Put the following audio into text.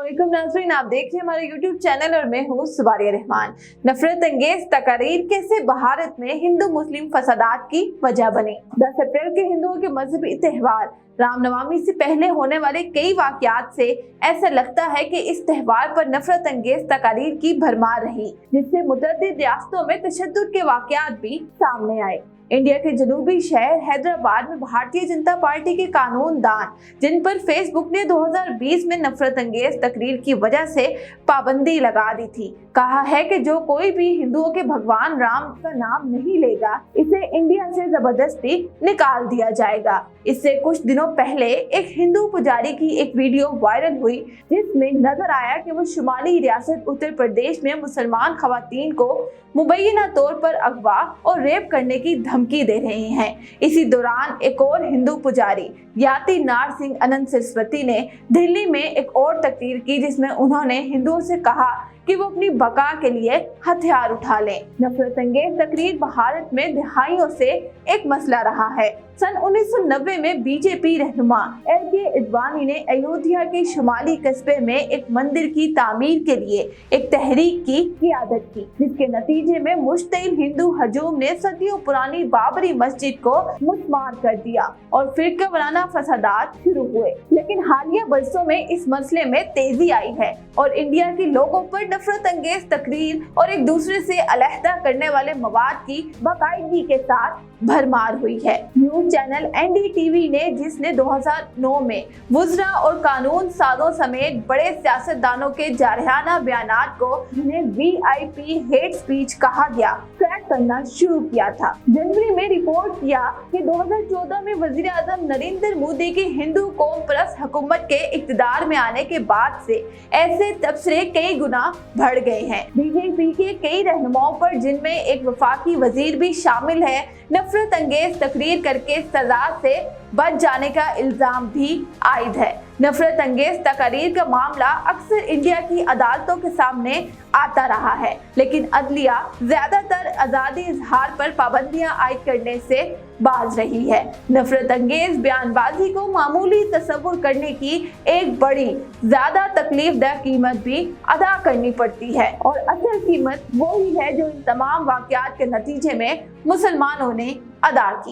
अस्सलामुअलैकुम नाज़रीन, आप देख रहे हैं हमारे YouTube चैनल और मैं हूँ सुबारिया रहमान। नफरत अंगेज तकारीर कैसे भारत में हिंदू मुस्लिम फसादात की वजह बनी। 10 अप्रैल के हिंदुओं के मजहबी त्योहार रामनवमी से पहले होने वाले कई वाकयात से ऐसा लगता है कि इस त्योहार पर नफरत अंगेज तकारीर की भरमार रही, जिससे मुतअद्दिद रियासतों में तशद्दुद के वाकयात भी सामने आए। इंडिया के जनूबी शहर हैदराबाद में भारतीय जनता पार्टी के कानून दान, जिन पर फेसबुक ने 2020 में नफरत अंगेज तकरीर की वजह से पाबंदी लगा दी थी, कहा है कि जो कोई भी हिंदुओं के भगवान राम का नाम नहीं लेगा, इसे इंडिया से जबरदस्ती निकाल दिया जाएगा। इससे कुछ दिनों पहले एक हिंदू पुजारी की एक वीडियो वायरल हुई, जिसमें नजर आया कि वो शुमाली रियासत उत्तर प्रदेश में मुसलमान खवातीन को मुबैना तौर पर अगवा और रेप करने की धमकी दे रहे हैं। इसी दौरान एक और हिंदू पुजारी याति नार सिंह अनंत सरस्वती ने दिल्ली में एक और तकरीर की, जिसमें उन्होंने हिंदुओं से कहा कि वो अपनी बका के लिए हथियार उठा लें। नफरत अंगेज तकरीर भारत में दहाइयों से एक मसला रहा है। सन 1990 में बीजेपी रहनुमा LK अडवाणी ने अयोध्या के शुमाली कस्बे में एक मंदिर की तामीर के लिए एक तहरीक की क़ियादत की, जिसके नतीजे में मुश्तिल हिंदू हजूम ने सदियों पुरानी बाबरी मस्जिद को मुस्मार कर दिया और फिरका वाराना फसादात शुरू हुए। लेकिन हालिया बरसों में इस मसले में तेजी आई है और इंडिया के लोगों पर नफरत अंगेज तकरीर और एक दूसरे से अलहदा करने वाले मवाद की बाकायदगी के साथ भरमार हुई है। न्यूज चैनल NDTV ने, जिसने 2009 में वुज़रा और कानून साजों समेत बड़े सियासतदानों के जारहाना बयानात को, जिन्हें VIP हेट स्पीच कहा गया, ट्रैक करना शुरू किया था। जनवरी में रिपोर्ट किया कि 2014 में वजीर आजम नरेंद्र मोदी की हिंदू कौम परस्त हुकूमत के इक़्तिदार में आने के बाद से ऐसे तबसरे कई गुना बढ़ गए हैं। BJP के कई रहनुमाओं पर, जिनमें एक वफाकी वजीर भी शामिल है, नफरत अंगेज तकरीर करके सजा से बच जाने का इल्जाम भी आयद है। नफरत अंगेज तकरीर का मामला अक्सर इंडिया की अदालतों के सामने आता रहा है, लेकिन अदलिया ज्यादातर आज़ादी इजहार पर पाबंदियां आयद करने से बाज रही है। नफरत अंगेज बयानबाजी को मामूली तस्वुर करने की एक बड़ी ज्यादा तकलीफदेह कीमत भी अदा करनी पड़ती है, और असल कीमत वही है जो इन तमाम वाकयात के नतीजे में मुसलमानों ने अदा की।